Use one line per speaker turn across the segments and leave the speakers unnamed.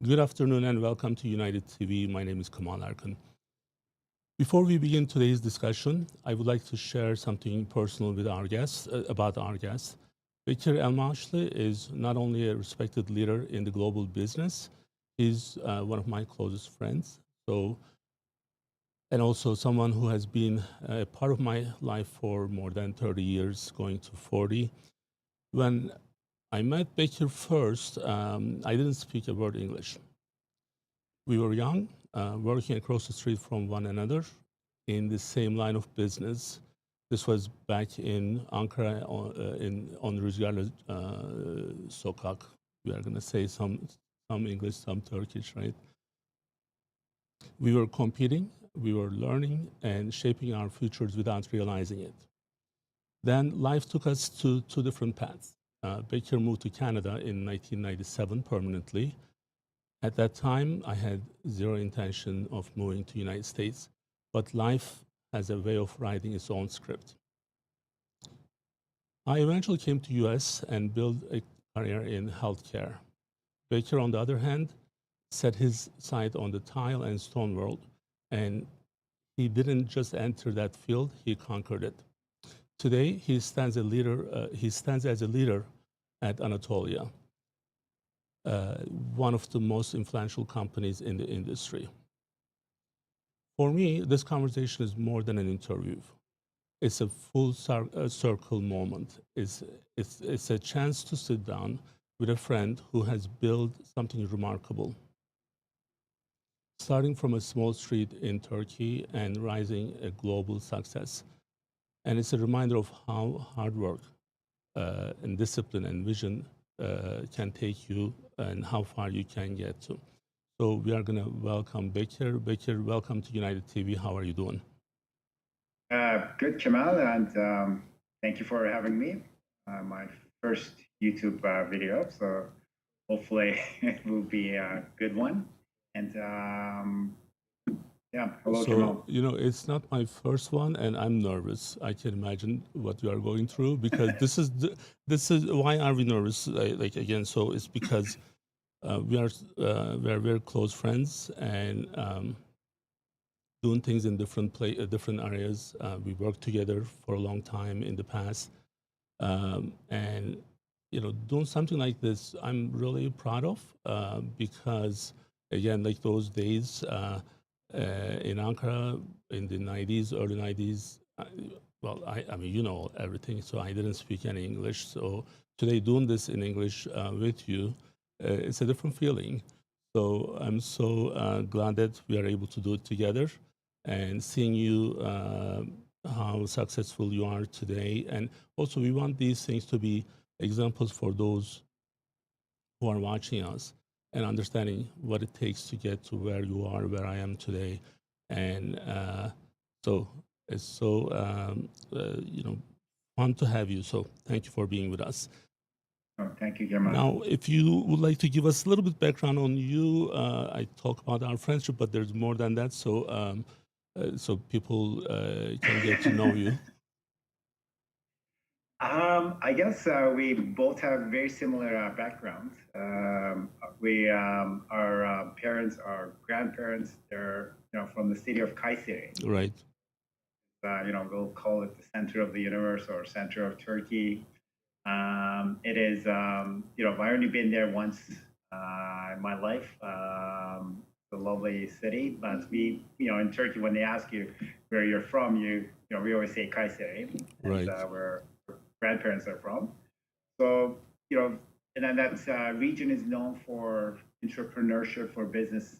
Good afternoon and welcome to United TV. My name is Kemal Erkan. Before we begin today's discussion, I would like to share something personal with our guests, about our guest. Bekir Elmaagacli is not only a respected leader in the global business, he's one of my closest friends. And also someone who has been a part of my life for more than 30 years, going to 40. When I met Bekir first, I didn't speak a word English. We were young, working across the street from one another in the same line of business. This was back in Ankara, on Rüzgarlı Sokak. We are going to say some English, some Turkish, right? We were competing, we were learning and shaping our futures without realizing it. Then life took us to two different paths. Bekir moved to Canada in 1997 permanently. At that time, I had zero intention of moving to the United States, but life has a way of writing its own script. I eventually came to US and built a career in healthcare. Bekir, on the other hand, set his sight on the tile and stone world, and he didn't just enter that field, he conquered it. Today, he stands as a leader at Anatolia, one of the most influential companies in the industry. For me, this conversation is more than an interview. It's a full circle moment. It's a chance to sit down with a friend who has built something remarkable, starting from a small street in Turkey and rising a global success. And it's a reminder of how hard work and discipline and vision can take you and how far you can get to. So we are going to welcome Bekir. Bekir, welcome to United TV. How are you doing?
Good, Kemal, and thank you for having me. My first YouTube video, so hopefully it will be a good one. And yeah, hello, Kemal.
So, it's not my first one, and I'm nervous. I can imagine what you are going through because this is why are we nervous? Like again, so it's because we are very close friends and doing things in different areas. We worked together for a long time in the past, and doing something like this, I'm really proud of because again, like those days. In Ankara in the 90s, early 90s, well, I mean, everything, so I didn't speak any English. So today, doing this in English with you, it's a different feeling. So I'm so glad that we are able to do it together and seeing you, how successful you are today. And also, we want these things to be examples for those who are watching us and understanding what it takes to get to where you are, where I am today. And so it's so, fun to have you. So thank you for being with us.
Oh, thank you, Kemal.
Now, if you would like to give us a little bit background on you, I talk about our friendship, but there's more than that. So, so people can get to know you.
I guess we both have very similar backgrounds. Our parents, our grandparents, they're from the city of Kayseri.
Right.
We'll call it the center of the universe or center of Turkey. It is, I've only been there once in my life. The lovely city, but we, in Turkey, when they ask you where you're from, we always say Kayseri,
right.
And where grandparents are from. So, and then that region is known for entrepreneurship, for business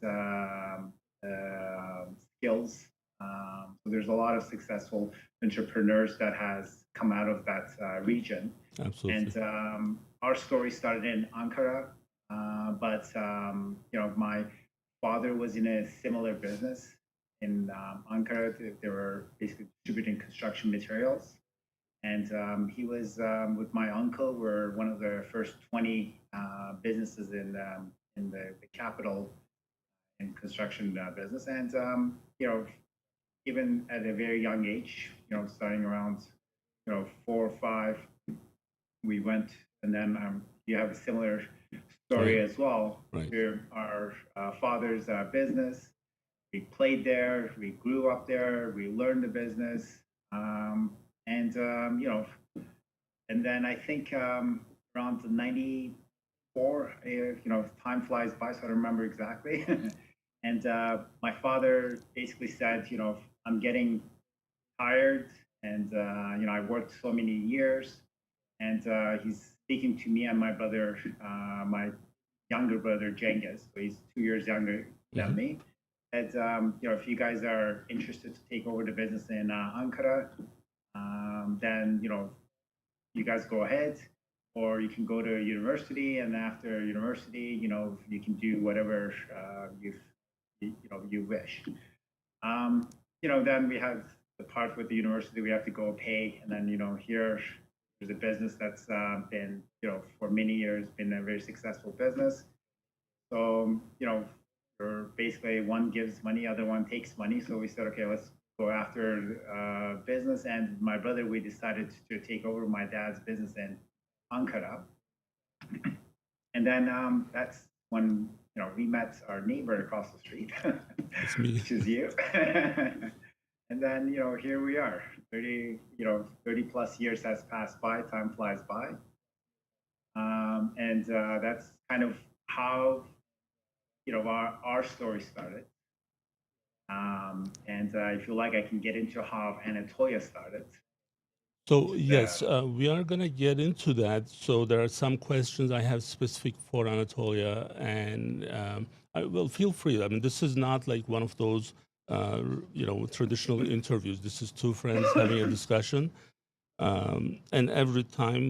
skills. So there's a lot of successful entrepreneurs that has come out of that region.
Absolutely.
And our story started in Ankara, but my father was in a similar business in Ankara. They were basically distributing construction materials. And he was with my uncle. We're one of the first 20 businesses in the capital in construction business. And even at a very young age, starting around 4 or 5, we went. And then you have a similar story
Right.
as well.
Right.
We're our father's business. We played there. We grew up there. We learned the business, and and then I think around the 94, time flies by, so I don't remember exactly. And my father basically said, I'm getting tired, and I worked so many years, and he's speaking to me and my brother, my younger brother Cengiz, so he's 2 years younger than
Hmm.
me. And if you guys are interested to take over the business in Ankara, then you guys go ahead, or you can go to university, and after university, you can do whatever you wish. Then we have the part with the university we have to go pay, and then here's a business that's been for many years been a very successful business. So you're basically one gives money, other one takes money. So we said, okay, let's go after business. And my brother, we decided to take over my dad's business in Ankara, and then that's when we met our neighbor across the street,
That's me.
which is you. And then here we are. 30 plus years has passed by. Time flies by, and that's kind of how our story started. And if you like, I can get into how Anatolia started.
So
Which is
yes, we are gonna get into that. So there are some questions I have specific for Anatolia, and I will feel free. I mean, this is not like one of those, traditional interviews. This is two friends having a discussion, and every time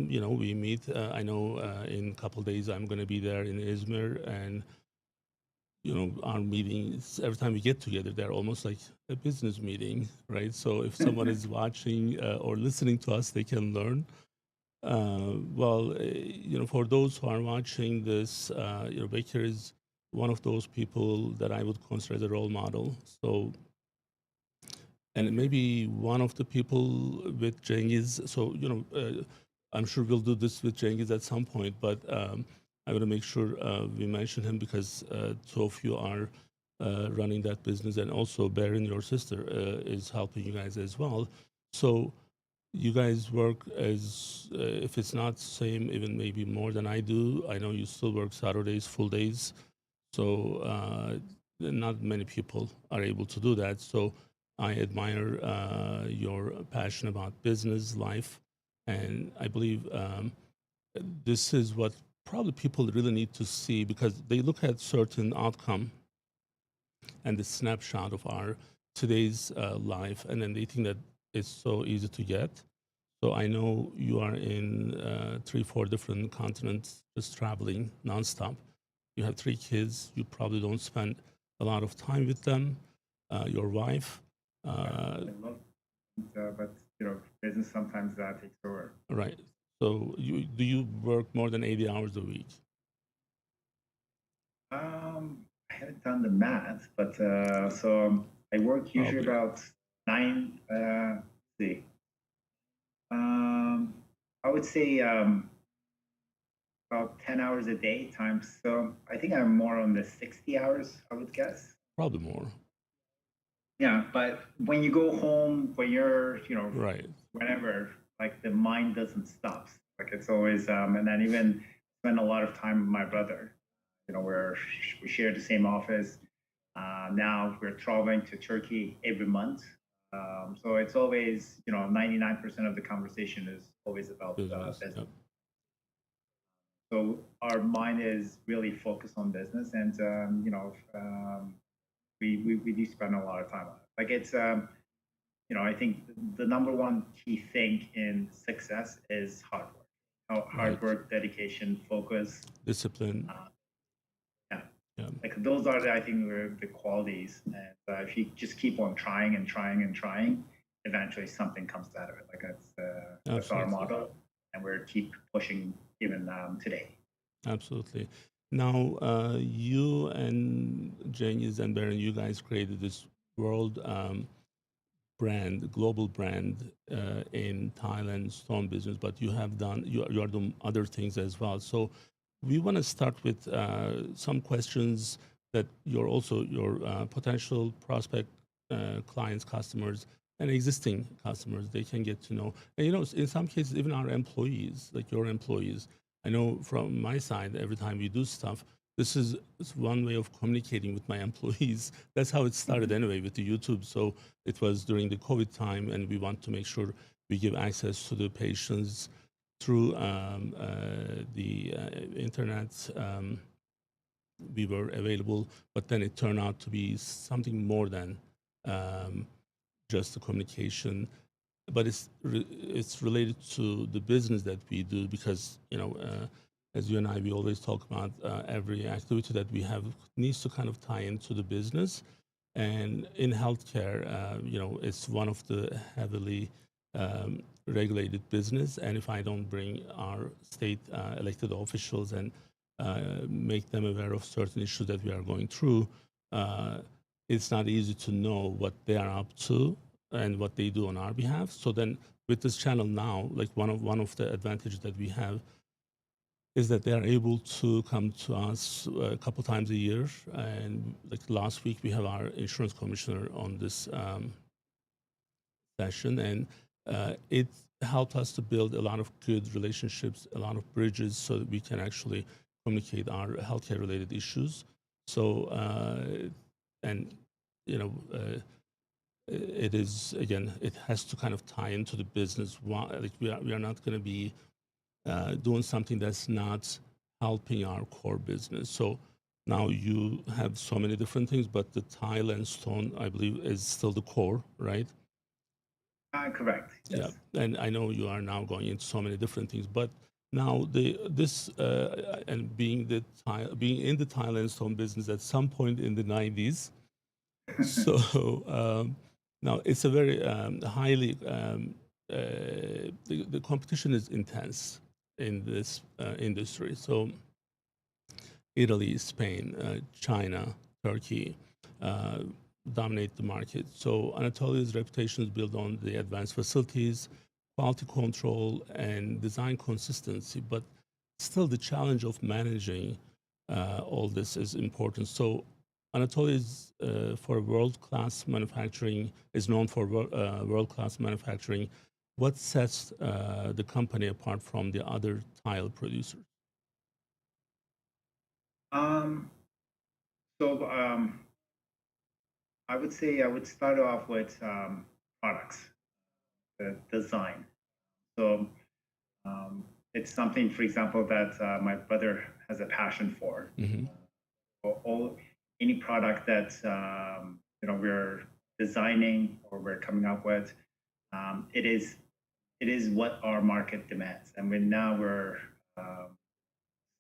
we meet, I know in a couple days I'm gonna be there in Izmir, and our meetings, every time we get together, they're almost like a business meeting, right? So if someone is watching or listening to us, they can learn. For those who are watching this, Bekir is one of those people that I would consider as a role model. So, and
Thank you.
maybe one of the people with Cengiz. So, I'm sure we'll do this with Cengiz at some point, but I want to make sure we mention him because two of you are running that business, and also Baron, your sister, is helping you guys as well. So you guys work as if it's not same, even maybe more than I do. I know you still work Saturdays, full days. So not many people are able to do that. So I admire your passion about business life, and I believe this is what probably people really need to see, because they look at certain outcome and the snapshot of our today's life, and then they think that it's so easy to get. So I know you are in 3, 4 different continents, just traveling nonstop. You have 3 kids. You probably don't spend a lot of time with them. Your wife, uh,
I love but business sometimes takes over.
right? So do you work more than 80 hours a week?
I haven't done the math, but so I work usually
Probably.
about nine. See, um, I would say about 10 hours a day times. So I think I'm more on the 60 hours. I would guess.
Probably more.
Yeah, but when you go home, when you're
Right.
whenever, like the mind doesn't stop. Like it's always and then even spend a lot of time with my brother. We share the same office. Now we're traveling to Turkey every month. So it's always 99% of the conversation is always about
Business.
business.
Yep.
So our mind is really focused on business, and we do spend a lot of time on it. Like it's I think the number one key thing in success is hard work. Hard
Right.
work, dedication, focus.
Discipline.
Uh, yeah,
Yeah.
like those are I think the qualities. And if you just keep on trying and trying and trying, eventually something comes out of it. Like that's our
Absolutely.
motto, and we're keep pushing even today.
Absolutely. Now, you and Cengiz and Baron, you guys created this world brand, global brand in Thailand, stone business, but you are doing other things as well. So we want to start with some questions that your potential prospect clients, customers, and existing customers, they can get to know. And in some cases, even our employees, like your employees. I know from my side, every time we do stuff, this is one way of communicating with my employees. That's how it started anyway with the YouTube. So it was during the COVID time, and we want to make sure we give access to the patients through the internet. We were available, but then it turned out to be something more than um, just the communication. But it's related to the business that we do, because as you and I, we always talk about every activity that we have needs to kind of tie into the business. And in healthcare, it's one of the heavily regulated business. And if I don't bring our state elected officials and make them aware of certain issues that we are going through, it's not easy to know what they are up to and what they do on our behalf. So then with this channel now, like one of the advantages that we have is that they are able to come to us a couple times a year. And like last week, we have our insurance commissioner on this session, and it helped us to build a lot of good relationships, a lot of bridges, so that we can actually communicate our healthcare related issues. So, and it is, again, it has to kind of tie into the business. Like we are not going to be doing something that's not helping our core business. So now you have so many different things, but the tile and stone, I believe, is still the core, right?
Correct. Yes.
Yeah, and I know you are now going into so many different things, but now this and being in the tile and stone business at some point in the 90s. So now it's a very highly the competition is intense in this industry. So Italy, Spain, China, Turkey dominate the market. So Anatolia's reputation is built on the advanced facilities, quality control, and design consistency. But still, the challenge of managing all this is important. So Anatolia is for world-class manufacturing, is known for world-class manufacturing. What sets the company apart from the other tile producers?
Um, so I would say I would start off with products, the design. So it's something, for example, that my brother has a passion for.
Mm-hmm.
Any product that we're designing or we're coming up with, it is what our market demands, and we're um,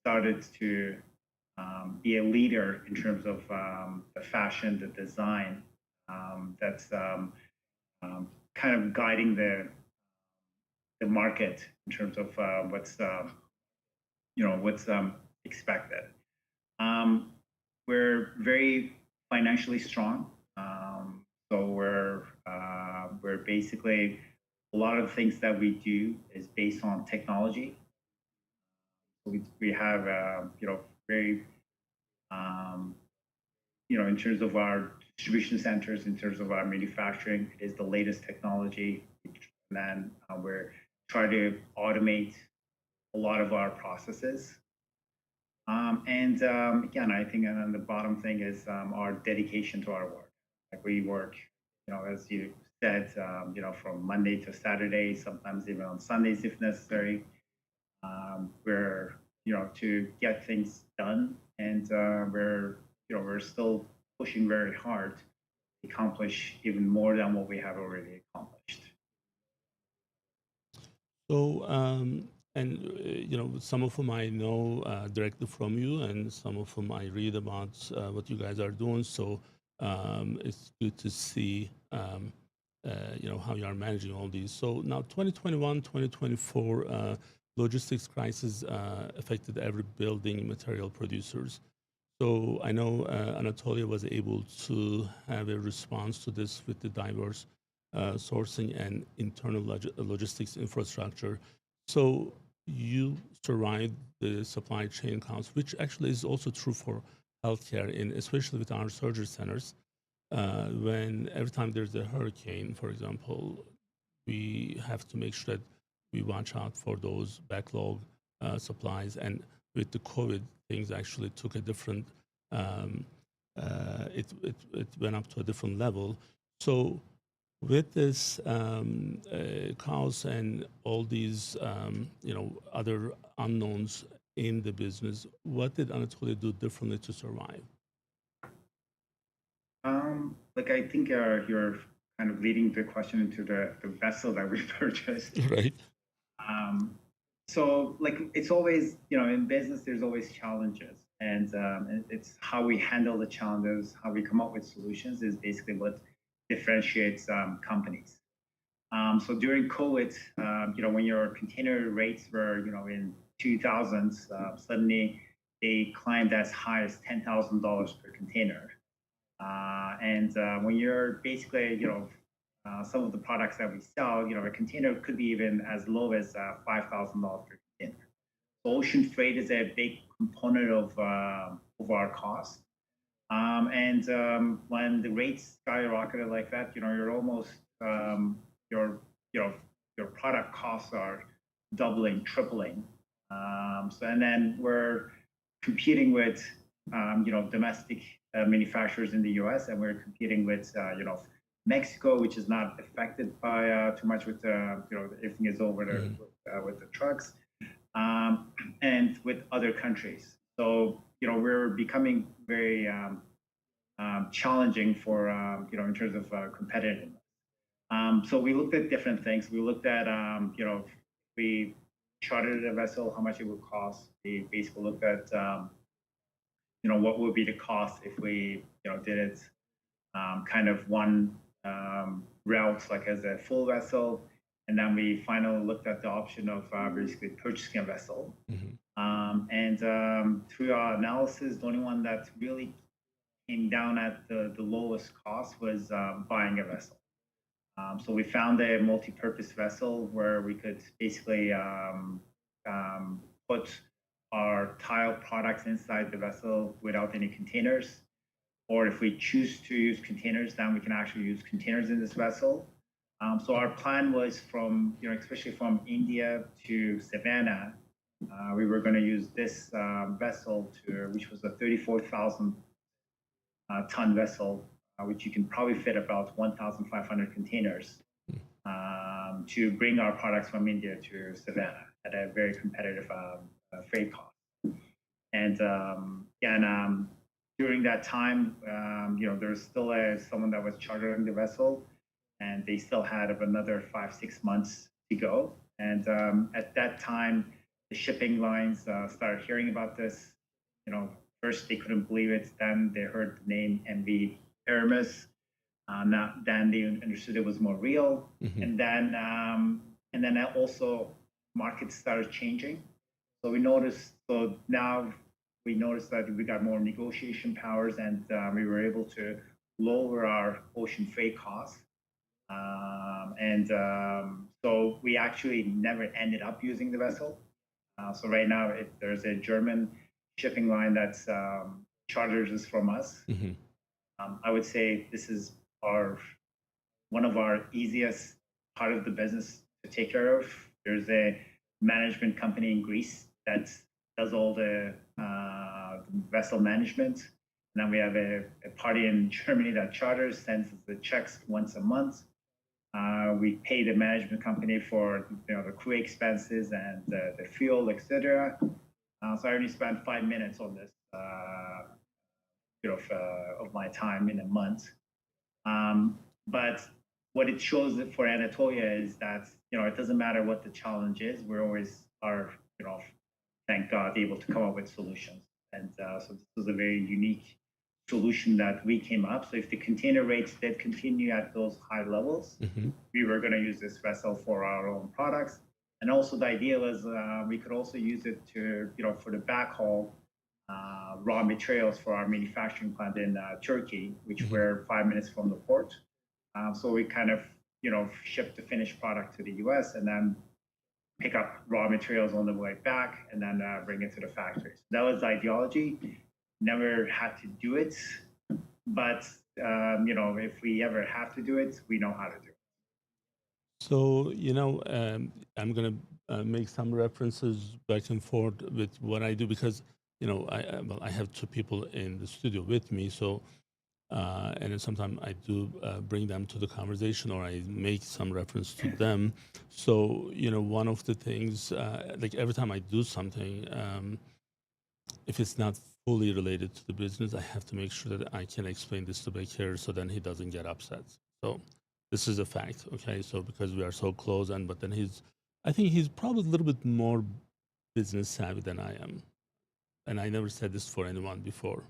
started to be a leader in terms of the fashion, the design, that's kind of guiding the market in terms of what's expected. We're very financially strong, so we're basically, a lot of things that we do is based on technology. We have very in terms of our distribution centers, in terms of our manufacturing, it is the latest technology. And then we're trying to automate a lot of our processes. And again, I think, and then the bottom thing is our dedication to our work. Like we work, as you said, from Monday to Saturday, sometimes even on Sundays if necessary. We're, to get things done, and we're still pushing very hard to accomplish even more than what we have already accomplished.
So, and some of them I know directly from you, and some of them I read about what you guys are doing. So, it's good to see, how you are managing all these. So now, 2021, 2024, logistics crisis affected every building material producers. So I know Anatolia was able to have a response to this with the diverse sourcing and internal logistics infrastructure. So you survived the supply chain costs, which actually is also true for healthcare, in especially with our surgery centers. When every time there's a hurricane, for example, we have to make sure that we watch out for those backlog supplies. And with the COVID, things actually took a different. Um, it went up to a different level. So with this chaos and all these other unknowns in the business, what did Anatolia do differently to survive?
Like I think you're kind of leading the question into the vessel that we purchased.
Right.
Um, so like it's always, in business, there's always challenges, and it's how we handle the challenges, how we come up with solutions is basically what differentiates companies. So during COVID, when your container rates were, in 2000s, suddenly they climbed as high as $10,000 per container. And when you're basically, some of the products that we sell, a container could be even as low as $5,000 per container. So ocean freight is a big component of our cost. And when the rates skyrocketed like that, you're almost your you know your product costs are doubling, tripling. So and then we're competing with domestic manufacturers in the U.S. and we're competing with Mexico, which is not affected by too much with everything is over there with the trucks, and with other countries. So we're becoming very challenging for in terms of competitiveness. So we looked at different things. We looked at we chartered a vessel, how much it would cost. We basically looked at what would be the cost if we did it kind of one route, like as a full vessel. And then we finally looked at the option of basically purchasing a vessel. And through our analysis, the only one that really came down at the lowest cost was buying a vessel. So we found a multi-purpose vessel where we could basically put our tile products inside the vessel without any containers. Or if we choose to use containers, then we can actually use containers in this vessel. So our plan was from, especially from India to Savannah, we were going to use this vessel which was a 34,000 ton vessel, which you can probably fit about 1,500 containers, to bring our products from India to Savannah at a very competitive freight cost. And during that time, there was still someone that was chartering the vessel, and they still had another 5-6 months to go. And at that time, the shipping lines started hearing about this. First they couldn't believe it. Then they heard the name MV Hermes. Then they understood it was more real. And then also markets started changing. So now we noticed that we got more negotiation powers, and we were able to lower our ocean freight costs. So we actually never ended up using the vessel. So right now there's a German shipping line that's charters us from us. I would say this is one of our easiest part of the business to take care of. There's a management company in Greece that does all the vessel management. And then we have a party in Germany that charters, sends us the checks once a month. We pay the management company for the crew expenses and the fuel, etc. So I only spent 5 minutes on this of my time in a month. But what it shows for Anatolia is that it doesn't matter what the challenge is. We always are thank God able to come up with solutions. And so this was a very unique solution that we came up. So if the container rates did continue at those high levels, we were going to use this vessel for our own products. And also the idea was we could also use it to, for the backhaul raw materials for our manufacturing plant in Turkey, which we're 5 minutes from the port. So we kind of, shipped the finished product to the US, and then pick up raw materials on the way back and then bring it to the factory. So that was the ideology. Never had to do it, but if we ever have to do it, we know how to do it.
So, I'm going to make some references back and forth with what I do because, I have two people in the studio with me. So, and then sometimes I do bring them to the conversation or I make some reference to them. So, one of the things, like every time I do something, if it's not fully related to the business, I have to make sure that I can explain this to Bekir so then he doesn't get upset. So this is a fact, okay? So because we are so close, but then I think he's probably a little bit more business savvy than I am, and I never said this for anyone before.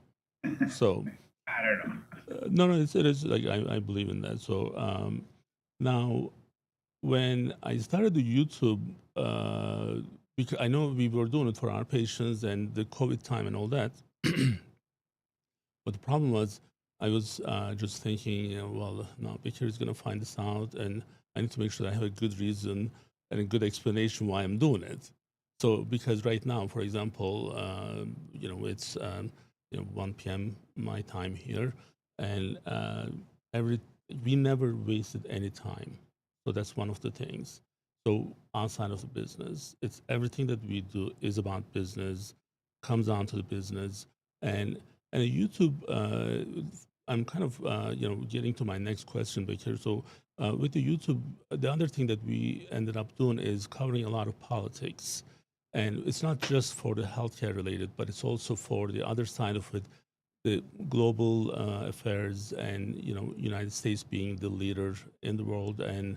So
I don't know.
no, it is like I believe in that. So now when I started the YouTube, because I know we were doing it for our patients and the COVID time and all that. But the problem was, I was just thinking, well, no, Bekir is going to find this out, and I need to make sure that I have a good reason and a good explanation why I'm doing it. So, because right now, for example, it's 1 p.m. my time here, and we never wasted any time. So that's one of the things. So outside of the business, it's everything that we do is about business, comes down to the business, and YouTube, I'm kind of getting to my next question, Bekir. So with the YouTube, the other thing that we ended up doing is covering a lot of politics, and it's not just for the healthcare related, but it's also for the other side of it, the global affairs, and United States being the leader in the world, and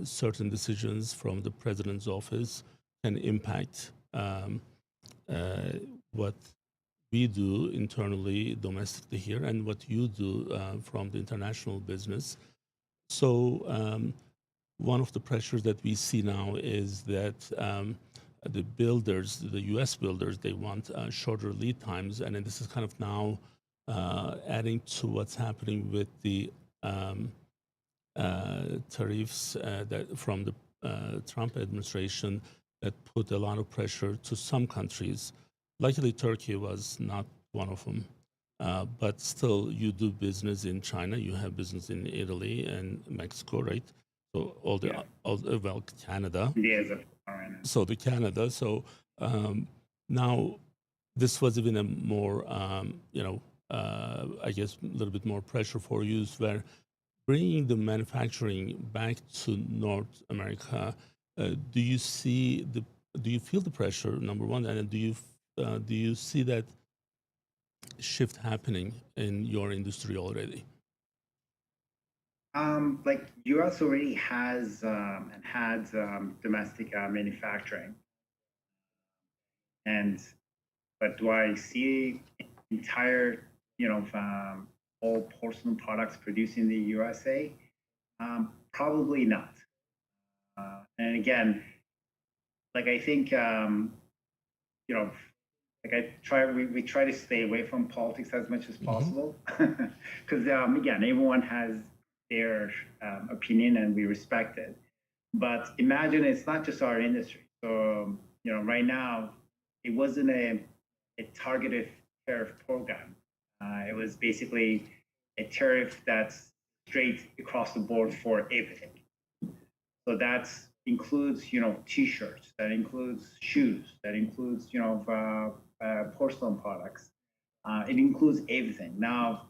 certain decisions from the president's office can impact what we do internally, domestically here, and what you do from the international business. So one of the pressures that we see now is that the builders, the U.S. builders, they want shorter lead times, and then this is kind of now adding to what's happening with the tariffs that from the Trump administration that put a lot of pressure to some countries. Luckily, Turkey was not one of them. But still, you do business in China, you have business in Italy and Mexico, right? So well, Canada.
Yes.
So the Canada. So now this was even a more, I guess, a little bit more pressure for you, where bringing the manufacturing back to North America. Do you feel the pressure? Number one, and do you see that shift happening in your industry already?
Like U.S. already has and had domestic manufacturing, but do I see entire all porcelain products produced in the USA? Probably not. And again, like I think like we try to stay away from politics as much as possible because again, everyone has their opinion and we respect it. But imagine it's not just our industry. So right now, it wasn't a targeted tariff program. It was basically a tariff that's straight across the board for everything. So that includes, T-shirts, that includes shoes, that includes, porcelain products. It includes everything. Now,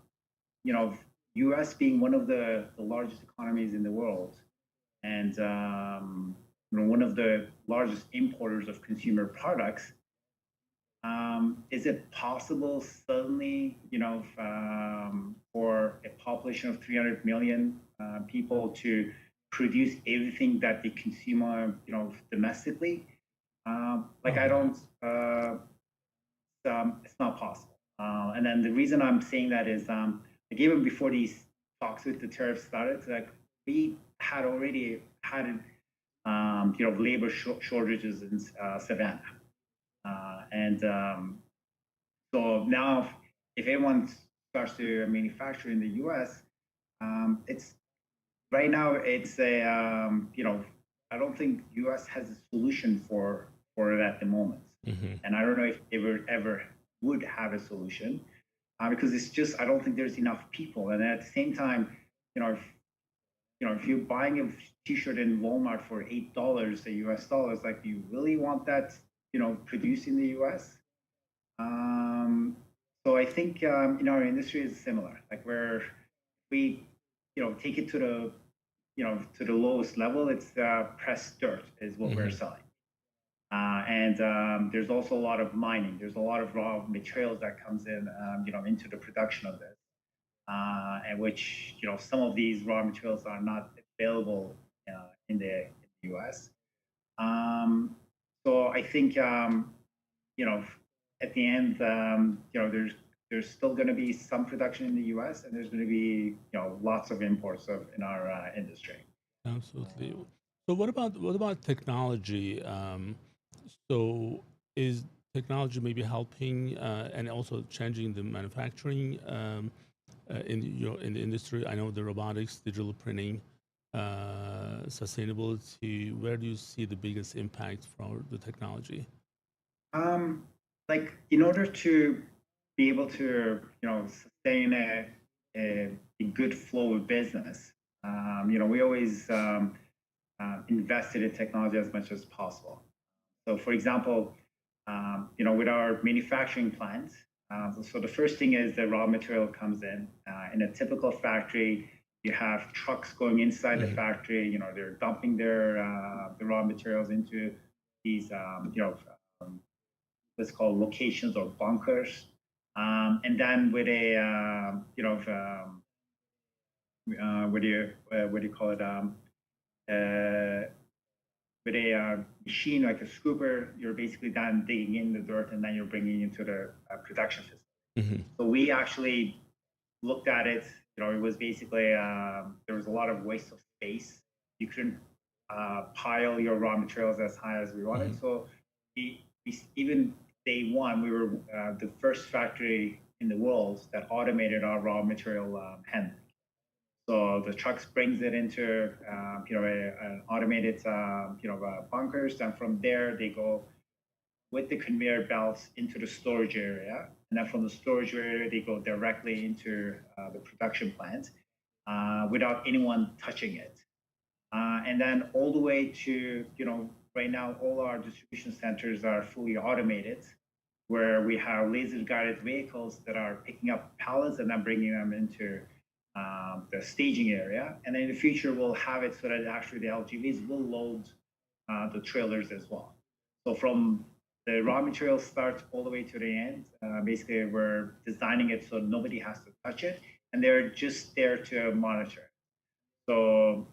U.S. being one of the largest economies in the world, and one of the largest importers of consumer products, is it possible suddenly, for a population of 300 million people to produce everything that they consume, domestically? I don't. It's not possible. And then the reason I'm saying that is, like even before these talks with the tariffs started, like we had already had, labor shortages in Savannah. And so now, if everyone starts to manufacture in the U.S., it's right now it's a I don't think U.S. has a solution for it at the moment, and I don't know if ever would have a solution because it's just I don't think there's enough people, and at the same time, you know, if if you're buying a T-shirt in Walmart for $8, the U.S. dollars, like, do you really want that, produced in the U.S.? Um, so I think in our industry is similar. Like where we, take it to the, to the lowest level. It's pressed dirt is what we're selling. And there's also a lot of mining. There's a lot of raw materials that comes in, into the production of this, and which some of these raw materials are not available in the U.S. Um, so I think you know at the end, there's still going to be some production in the U.S. and there's going to be lots of imports in our industry.
Absolutely. So what about technology? So is technology maybe helping and also changing the manufacturing in the industry? I know the robotics, digital printing, sustainability. Where do you see the biggest impact from the technology?
Like in order to be able to sustain a good flow of business, we always invested in technology as much as possible. So, for example, with our manufacturing plants, so the first thing is the raw material comes in. In a typical factory, you have trucks going inside the factory. They're dumping the raw materials into these, let's call locations or bunkers. And then with a, what do you call it? With a machine like a scooper, you're basically done digging in the dirt and then you're bringing it into the production facility. So we actually looked at it. It was basically there was a lot of waste of space. You couldn't pile your raw materials as high as we wanted. So we even day one, we were the first factory in the world that automated our raw material handling. So the trucks brings it into an automated bunkers, and from there they go with the conveyor belts into the storage area, and then from the storage area they go directly into the production plant without anyone touching it, and then all the way to right now all our distribution centers are fully automated, where we have laser guided vehicles that are picking up pallets and then bringing them into the staging area. And then in the future, we'll have it so that actually the LGVs will load the trailers as well. So from the raw material starts all the way to the end, basically we're designing it so nobody has to touch it, and they're just there to monitor. So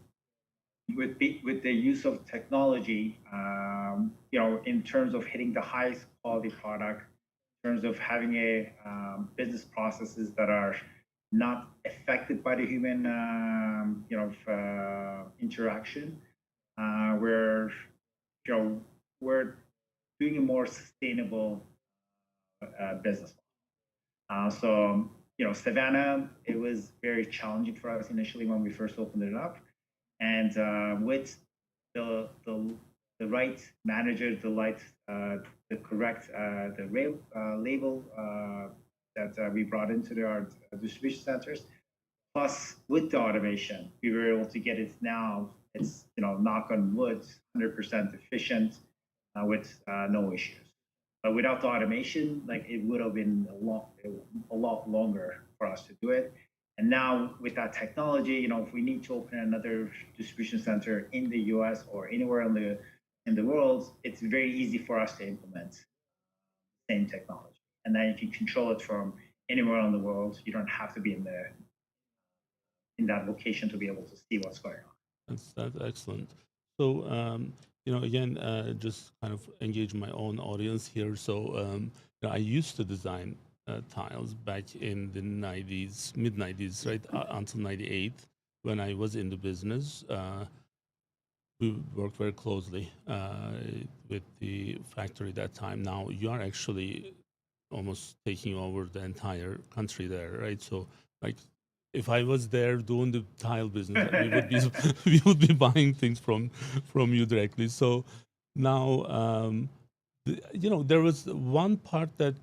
with the use of technology, in terms of hitting the highest quality product, in terms of having a business processes that are not affected by the human, interaction. We're, we're doing a more sustainable business model. So, Savannah, it was very challenging for us initially when we first opened it up, and with the right manager, the correct label that we brought into our distribution centers. Plus, with the automation, we were able to get it now. It's knock on wood, 100% efficient with no issues. But without the automation, like it would have been a lot longer for us to do it. And now with that technology, if we need to open another distribution center in the U.S. or anywhere in the world, it's very easy for us to implement the same technology. And then you can control it from anywhere in the world. You don't have to be in that location to be able to see what's going on.
That's excellent. So, again, just kind of engage my own audience here. So, I used to design tiles back in the 90s, mid 90s, right, until 98, when I was in the business. We worked very closely with the factory that time. Now you are actually almost taking over the entire country there, right? So, like, if I was there doing the tile business, we would be we would be buying things from you directly. So now, there was one part that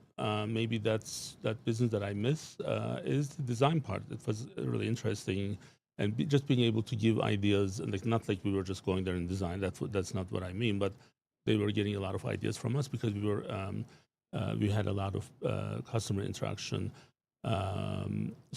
maybe that's that business that I miss is the design part. It was really interesting, and just being able to give ideas, and like not like we were just going there and design. That's not what I mean, but they were getting a lot of ideas from us because we had a lot of customer interaction.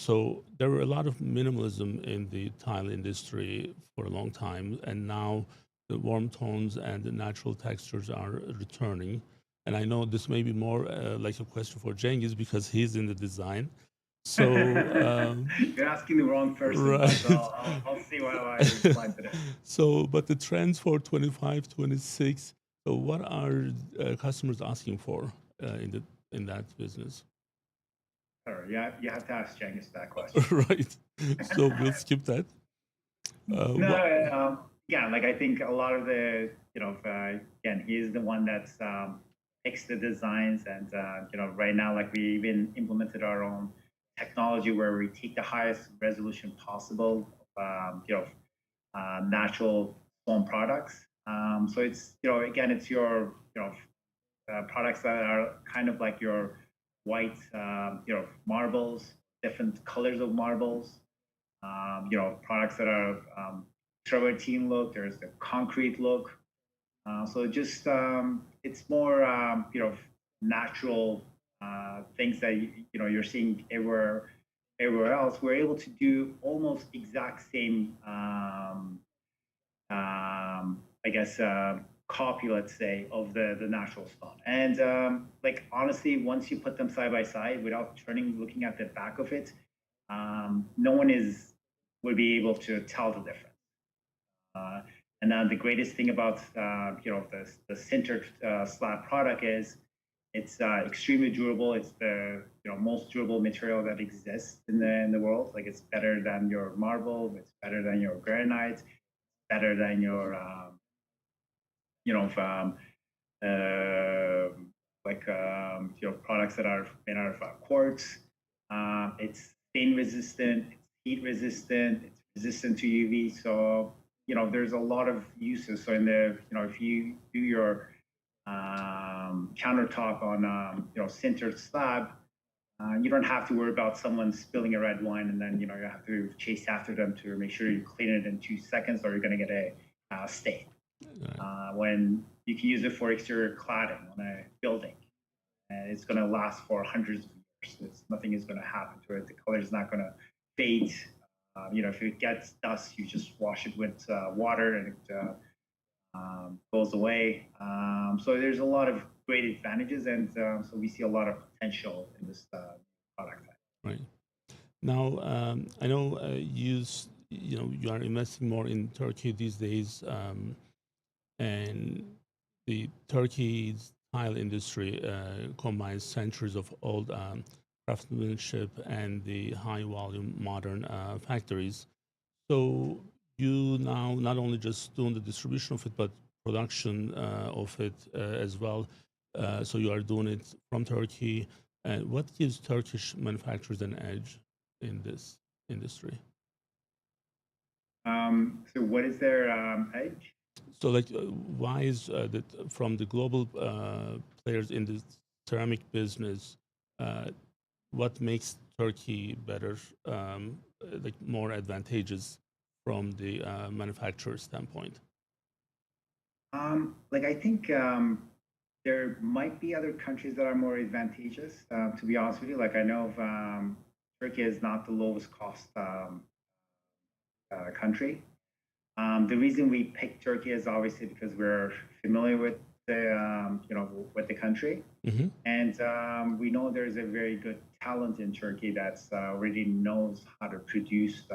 So there were a lot of minimalism in the tile industry for a long time, and now the warm tones and the natural textures are returning. And I know this may be more like a question for Cengiz because he's in the design. So
You're asking the wrong person, but
right.
I'll see how I reply to that.
So, but the trends for 25, 26. So, what are customers asking for in that business?
Sorry, yeah, you have to ask Cengiz that question.
Right. So we'll skip that. What?
No, yeah, like I think a lot of the, again, he's the one that's picks the designs, and right now, like we even implemented our own technology where we take the highest resolution possible, natural stone products. So it's, again, it's your, products that are kind of like your white, marbles, different colors of marbles, products that are travertine look. There's the concrete look. So just it's more natural things that you're seeing everywhere else. We're able to do almost exact same I guess copy, let's say, of the natural stone. And like honestly, once you put them side by side without looking at the back of it, no one would be able to tell the difference. And then the greatest thing about the sintered slab product is it's extremely durable. It's the most durable material that exists in the world. Like it's better than your marble. It's better than your granite. Better than your uh, products that are made out of quartz. It's stain resistant, it's heat resistant, it's resistant to UV. So there's a lot of uses. So in the if you do your countertop on sintered slab, you don't have to worry about someone spilling a red wine and then you have to chase after them to make sure you clean it in 2 seconds, or you're going to get a stain. When you can use it for exterior cladding on a building, and it's going to last for hundreds of years. Nothing is going to happen to it. The color is not going to fade. If it gets dust, you just wash it with water and it goes away. So there's a lot of great advantages, and so we see a lot of potential in this product.
Right. Now, I know you are investing more in Turkey these days, and the Turkey's tile industry combines centuries of old craftsmanship and the high volume modern factories. So you now not only just doing the distribution of it, but production of it as well. So you are doing it from Turkey. And what gives Turkish manufacturers an edge in this industry?
So what is their edge?
So, like, why is that from the global players in the ceramic business? Uh, what makes Turkey better, like more advantageous from the manufacturer standpoint?
Like I think there might be other countries that are more advantageous. To be honest with you, like I know Turkey is not the lowest cost country. The reason we picked Turkey is obviously because we're familiar with with the country,
Hmm.
and we know there's a very good talent in Turkey that's already knows how to produce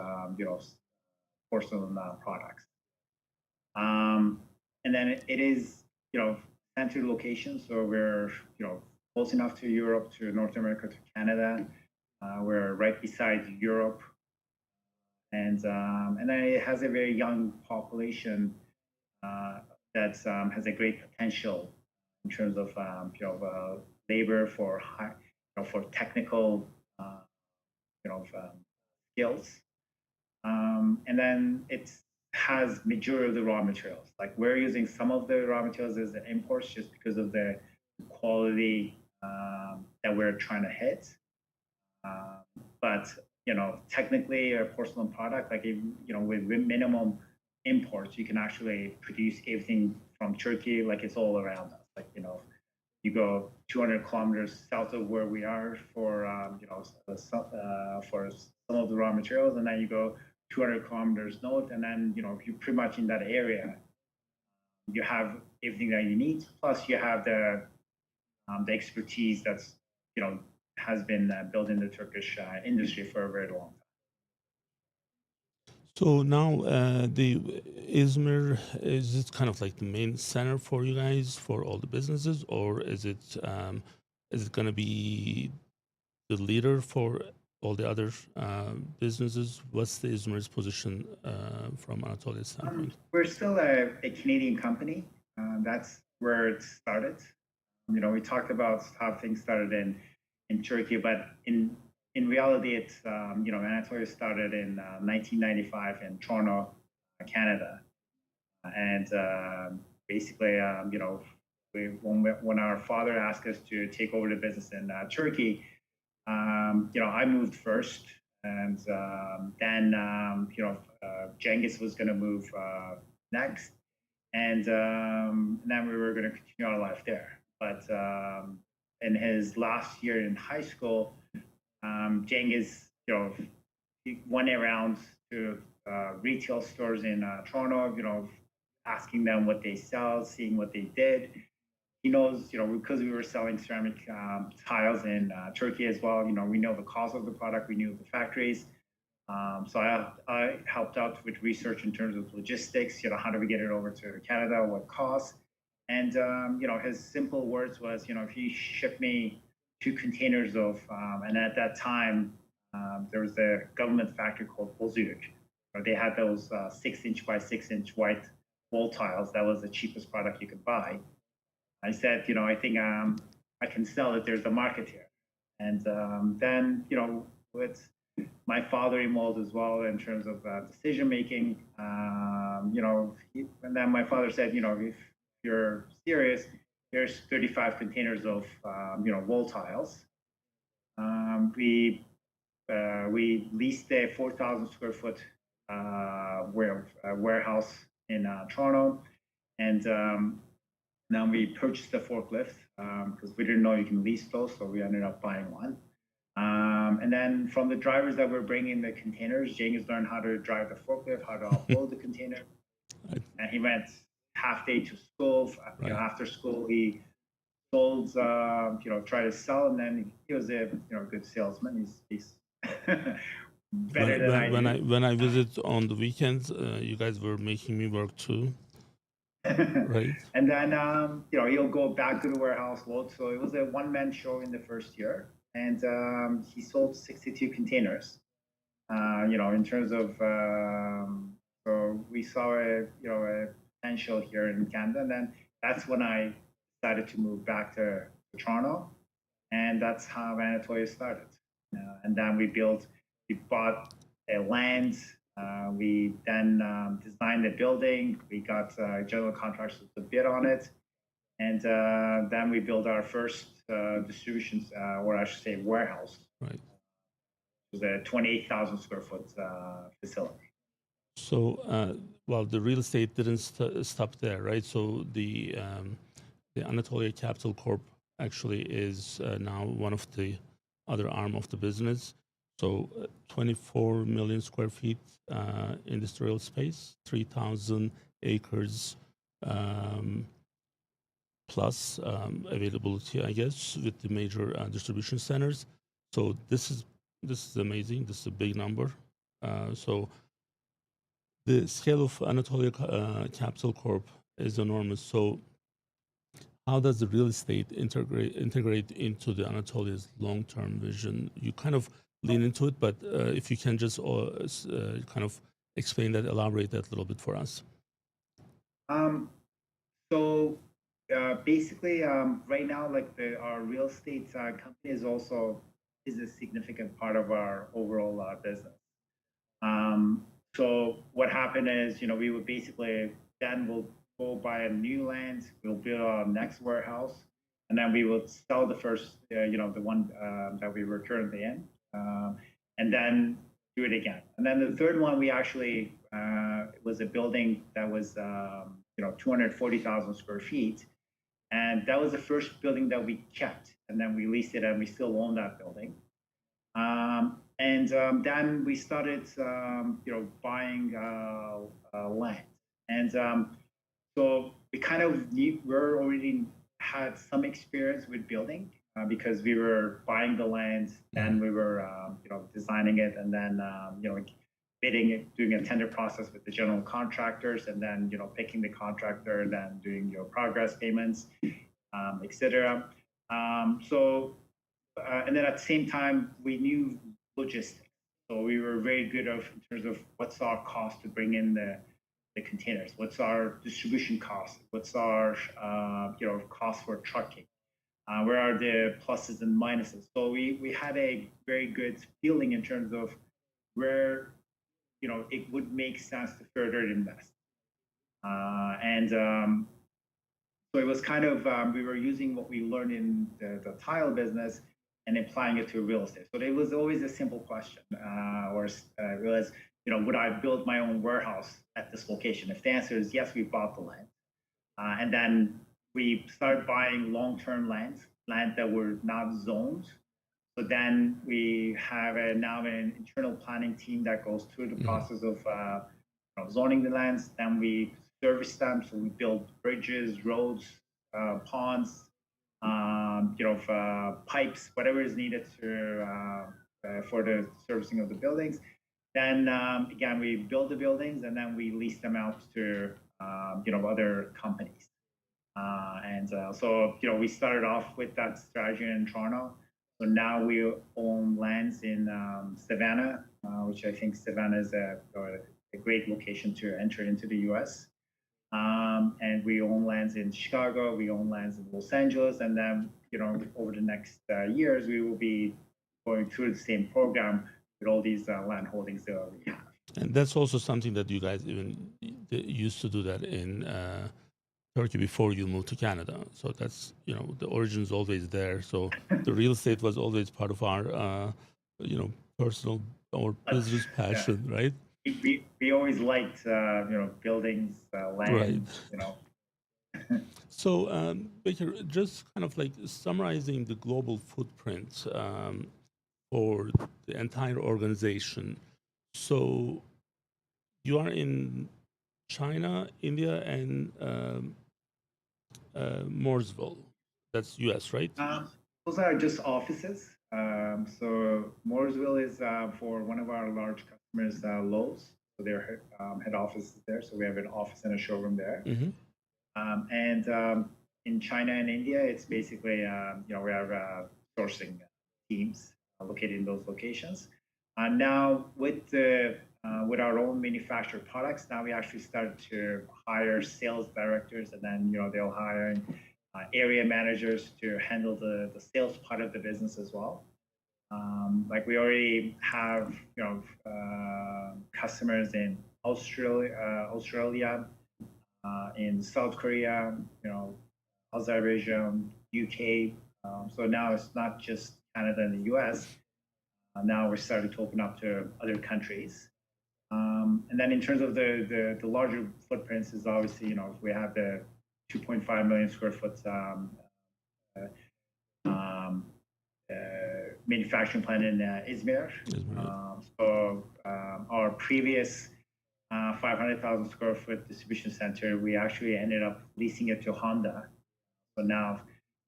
porcelain products. Um, and then it is centered location, so we're close enough to Europe, to North America, to Canada. We're right beside Europe, and then it has a very young population that has a great potential in terms of labor for for technical skills. And then it has majority of the raw materials. Like we're using some of the raw materials as the imports just because of the quality that we're trying to hit. But technically, a porcelain product, like with minimum imports, you can actually produce everything from Turkey, like it's all around us. Like you go 200 kilometers south of where we are for for some of the raw materials, and then you go 200 kilometers north, and then if you're pretty much in that area, you have everything that you need. Plus, you have the expertise that's has been built in the Turkish industry for a very long time.
So now the Izmir, is it kind of like the main center for you guys for all the businesses, or is it going to be the leader for all the other businesses? What's the Izmir's position from Anatolia's standpoint?
We're still a Canadian company. That's where it started. We talked about how things started in Turkey, but in reality, it's Anatolia started in 1995 in Toronto, Canada, and basically, when our father asked us to take over the business in Turkey, I moved first, and then Cengiz was going to move next, and then we were going to continue our life there. But in his last year in high school, Cengiz, he went around to retail stores in Toronto, asking them what they sell, seeing what they did. He knows, because we were selling ceramic tiles in Turkey as well, we know the cost of the product, we knew the factories. So I helped out with research in terms of logistics, how do we get it over to Canada, what costs? And, his simple words was, if you ship me 2 containers of, and at that time, there was a government factory called Bozüyük. They had those 6-inch by 6-inch white wall tiles. That was the cheapest product you could buy. I said, I think I can sell it. There's a market here. And then, with my father involved as well in terms of decision making, and then my father said, if you're serious, here's 35 containers of, wall tiles. We leased a 4,000 square foot warehouse in Toronto, and then we purchased a forklift because we didn't know you can lease those, so we ended up buying one. And then from the drivers that were bringing the containers, Cengiz learned how to drive the forklift, how to offload the container. And he went half day to school. After school, he sold, tried to sell, and then he was a good salesman. He's better than I do.
When I visit on the weekends, you guys were making me work too. Right.
And then he'll go back to the warehouse load. So it was a one-man show in the first year, and he sold 62 containers. In terms of so we saw a potential here in Canada, and then that's when I decided to move back to Toronto, and that's how Anatolia started. And then we bought a land. We then designed the building. We got general contractors to bid on it, and then we built our first distribution, or I should say, warehouse.
Right.
It was a 28,000 square foot facility.
So, well, the real estate didn't stop there, right? So the Anatolia Capital Corp actually is now one of the other arm of the business. So 24 million square feet industrial space, 3,000 acres plus availability, I guess, with the major distribution centers. So this is amazing. This is a big number. So the scale of Anatolia Capital Corp is enormous. So how does the real estate integrate into the Anatolia's long-term vision? You kind of lean into it, but if you can just kind of explain that, elaborate that a little bit for us.
So basically, right now, like our real estate company is a significant part of our overall business. So what happened is, we would basically, then we'll go buy a new land, we'll build our next warehouse, and then we will sell the first, the one that we were currently in, and then do it again. And then the third one, we actually was a building that was, 240,000 square feet, and that was the first building that we kept, and then we leased it, and we still own that building. And then we started, buying land, and so we kind of we're already had some experience with building because we were buying the land, and we were, designing it, and then, bidding it, doing a tender process with the general contractors, and then, picking the contractor, then doing your progress payments, etc. So and then at the same time, we knew logistics. So we were very good in terms of what's our cost to bring in the containers, what's our distribution cost, what's our cost for trucking, where are the pluses and minuses. So we had a very good feeling in terms of where it would make sense to further invest. And So it was kind of, we were using what we learned in the tile business and applying it to real estate. So it was always a simple question, it was, would I build my own warehouse at this location? If the answer is yes, we bought the land. And then we started buying long-term land that were not zoned. So then we have now an internal planning team that goes through the process of zoning the lands. Then we service them. So we build bridges, roads, ponds, pipes, whatever is needed for the servicing of the buildings. Then again, we build the buildings, and then we lease them out to other companies. So we started off with that strategy in Toronto. So now we own lands in Savannah, which I think Savannah is a great location to enter into the U.S. And we own lands in Chicago, we own lands in Los Angeles, and then over the next years we will be going through the same program with all these land holdings that we have.
And that's also something that you guys even used to do that in Turkey before you moved to Canada. So that's, the origin is always there. So the real estate was always part of our, personal or business passion, right?
We always liked, buildings, land,
Right. So, Bekir, just kind of like summarizing the global footprint for the entire organization. So, you are in China, India, and Mooresville. That's US, right?
Those are just offices. So Mooresville is for one of our large customers, Lowe's. So their head office is there. So we have an office and a showroom there. And in China and India, it's basically, we have sourcing teams located in those locations. Now with our own manufactured products, now we actually started to hire sales directors, and then they'll hire area managers to handle the sales part of the business as well. Like we already have customers in Australia, in South Korea, Azerbaijan, UK. So now it's not just Canada and the US. Now we're starting to open up to other countries. And then in terms of the larger footprints is obviously, we have the 2.5 million square foot manufacturing plant in Izmir. So our previous 500,000 square foot distribution center, we actually ended up leasing it to Honda. So now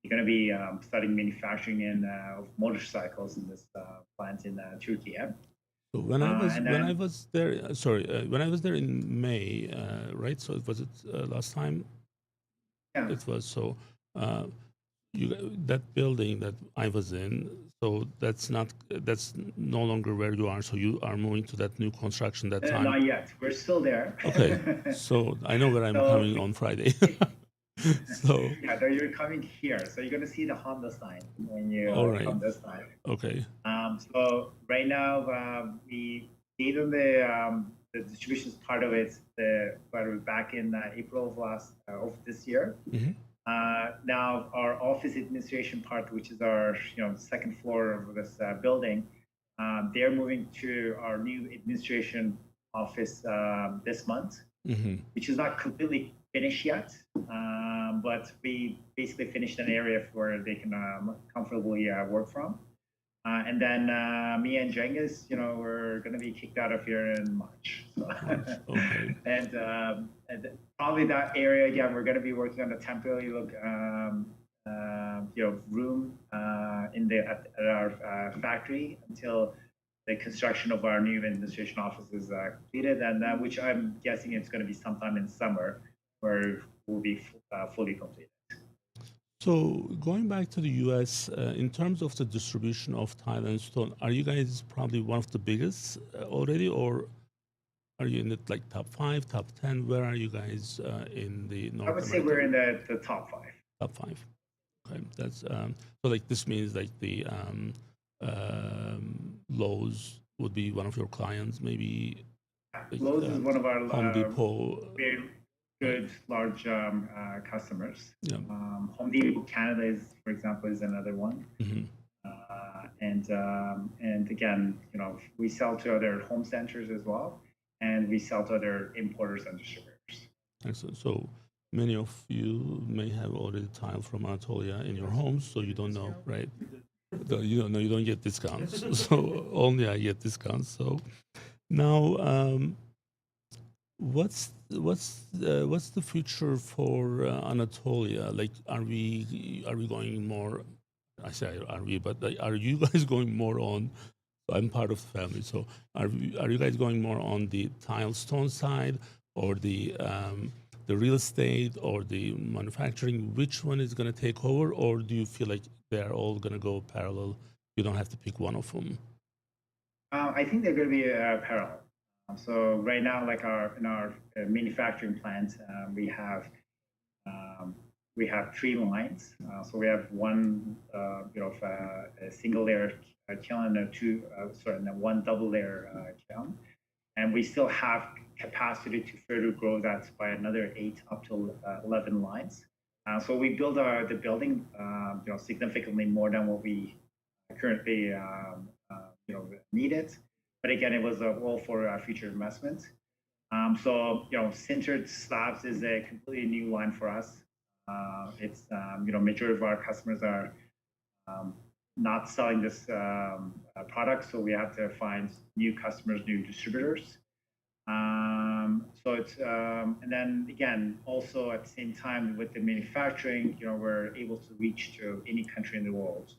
you're going to be starting manufacturing of motorcycles in this plant in Turkey.
So when I was there in May, right? So was it last time?
Yeah.
It was. So that building that I was in, so that's no longer where you are. So you are moving to that new construction that time.
Not yet. We're still there.
Okay. So I know where I'm coming on Friday. So
yeah, so you're coming here. So you're going to see the Honda sign when you come this time.
Okay.
So right now we even the distribution is part of it. But back in April of this year.
Mm-hmm.
Now our office administration part, which is our second floor of this building, they're moving to our new administration office this month,
Mm-hmm.
which is not completely finished yet. But we basically finished an area where they can comfortably work from. And then me and Cengiz, we're going to be kicked out of here in March. So
Okay.
and probably that area again, we're going to be working on a temporary room at our factory until the construction of our new administration office is completed, and which I'm guessing it's going to be sometime in summer, where we'll be fully completed.
So going back to the US, in terms of the distribution of Thailand stone, are you guys probably one of the biggest already, or are you in the like top 5, top 10? Where are you guys in the
I
North
would say
America?
we're in the top 5.
Top 5. Okay, that's so like this means like the Lowe's would be one of your clients, maybe like,
Lowe's is one of our
Home Depot.
very good large customers.
Yeah.
Home Depot Canada is, for example, is another one.
Mhm.
And again, we sell to other home centers as well, and we sell to other importers and distributors.
Excellent. So many of you may have already tile from Anatolia in your homes, so you don't know, right? You don't know, you don't get discounts. So only I get discounts. So now, what's the future for Anatolia? Like, are we going more? I say are we, but like, are you guys going more on? I'm part of the family, so are you guys going more on the tile stone side, or the real estate, or the manufacturing? Which one is going to take over, or do you feel like they're all going to go parallel? You don't have to pick one of them.
I think they're going to be parallel. So right now, like in our manufacturing plant, we have 3 lines. So we have one, a single layer kiln and one double layer kiln, and we still have capacity to further grow that by another 8 up to 11 lines. So we build the building, significantly more than what we currently needed. But again, it was all for future investment. So sintered slabs is a completely new line for us. It's majority of our customers are not selling this product, so we have to find new customers, new distributors. So it's and then again, also at the same time with the manufacturing, we're able to reach to any country in the world.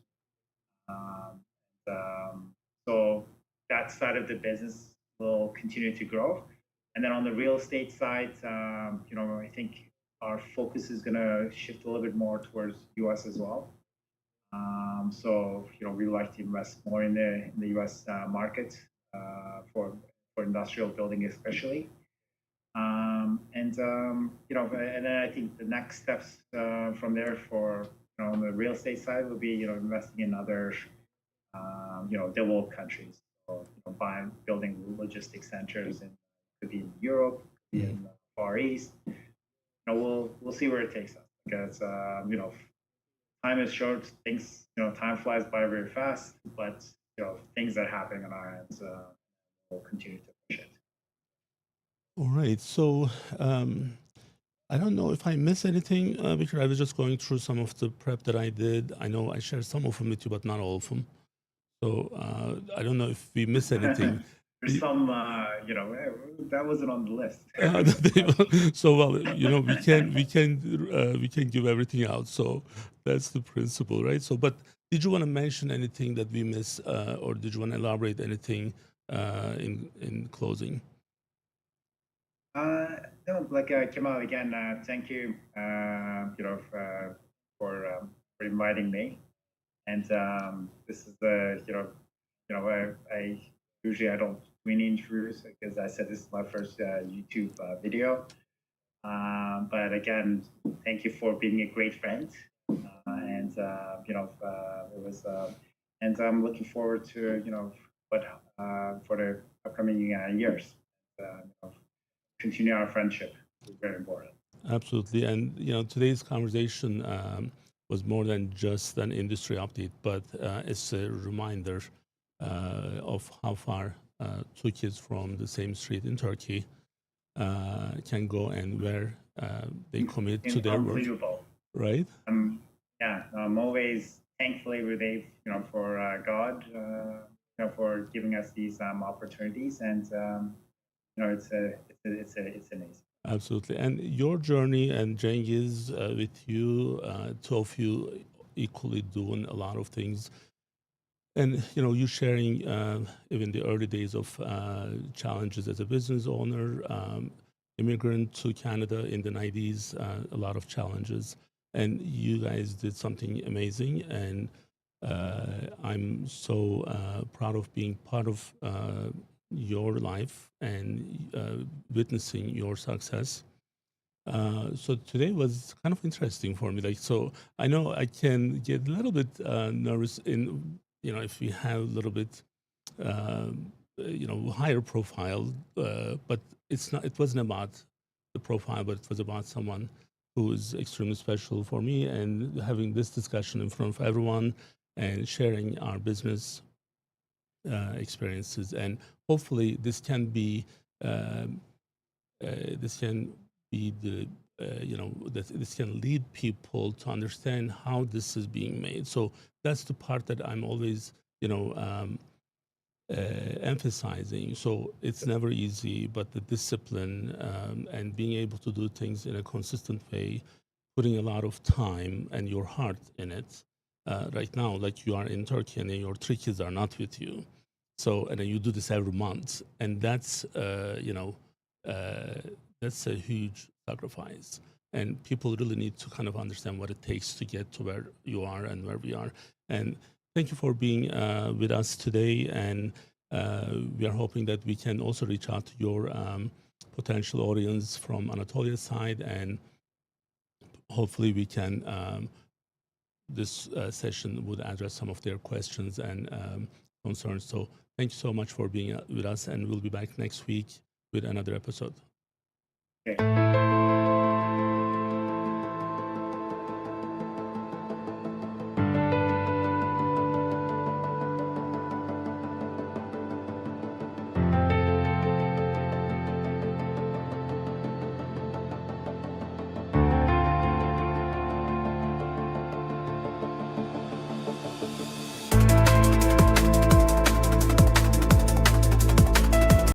So that side of the business will continue to grow. And then on the real estate side, I think our focus is going to shift a little bit more towards US as well. So we like to invest more in the US market for industrial building especially. And then I think the next steps from there for on the real estate side will be investing in other developed countries. So building logistics centers, and could be in Europe, could be in the Far East. We'll see where it takes us, because time is short. Things time flies by very fast, but things that happen on our ends will continue to push it.
All right. So I don't know if I miss anything, because I was just going through some of the prep that I did. I know I shared some of them with you, but not all of them. So I don't know if we miss anything.
There's some, that wasn't on the list.
So well, we can give everything out. So that's the principle, right? So, but did you want to mention anything that we miss, or did you want to elaborate anything in closing?
No, like Kemal, again, thank you, for inviting me. And this is I usually I don't do any interviews, because I said this is my first YouTube video. But again, thank you for being a great friend, and it was, and I'm looking forward to for the upcoming years. Continue our friendship is very important.
Absolutely. And today's conversation was more than just an industry update, but it's a reminder of how far two kids from the same street in Turkey can go and where they commit to their work.
Unbelievable.
Right?
I'm always thankfully relieved, for God, for giving us these opportunities, and it's amazing.
Absolutely. And your journey and Cengiz with you, two of you equally doing a lot of things. And, you sharing even the early days of challenges as a business owner, immigrant to Canada in the 90s, a lot of challenges. And you guys did something amazing. And I'm so proud of being part of your life and witnessing your success. So today was kind of interesting for me. Like, so I know I can get a little bit nervous in, if we have a little bit, higher profile, but it's not. It wasn't about the profile, but it was about someone who is extremely special for me. And having this discussion in front of everyone and sharing our business experiences, and hopefully this can be the that this can lead people to understand how this is being made. So that's the part that I'm always emphasizing. So it's never easy, but the discipline and being able to do things in a consistent way, putting a lot of time and your heart in it. Right now, like you are in Turkey and then your three kids are not with you. So, and then you do this every month, and that's that's a huge sacrifice. And people really need to kind of understand what it takes to get to where you are and where we are. And thank you for being with us today. And we are hoping that we can also reach out to your potential audience from Anatolia's side, and hopefully we can. This session would address some of their questions and concerns. So thank you so much for being with us, and we'll be back next week with another episode.
Okay.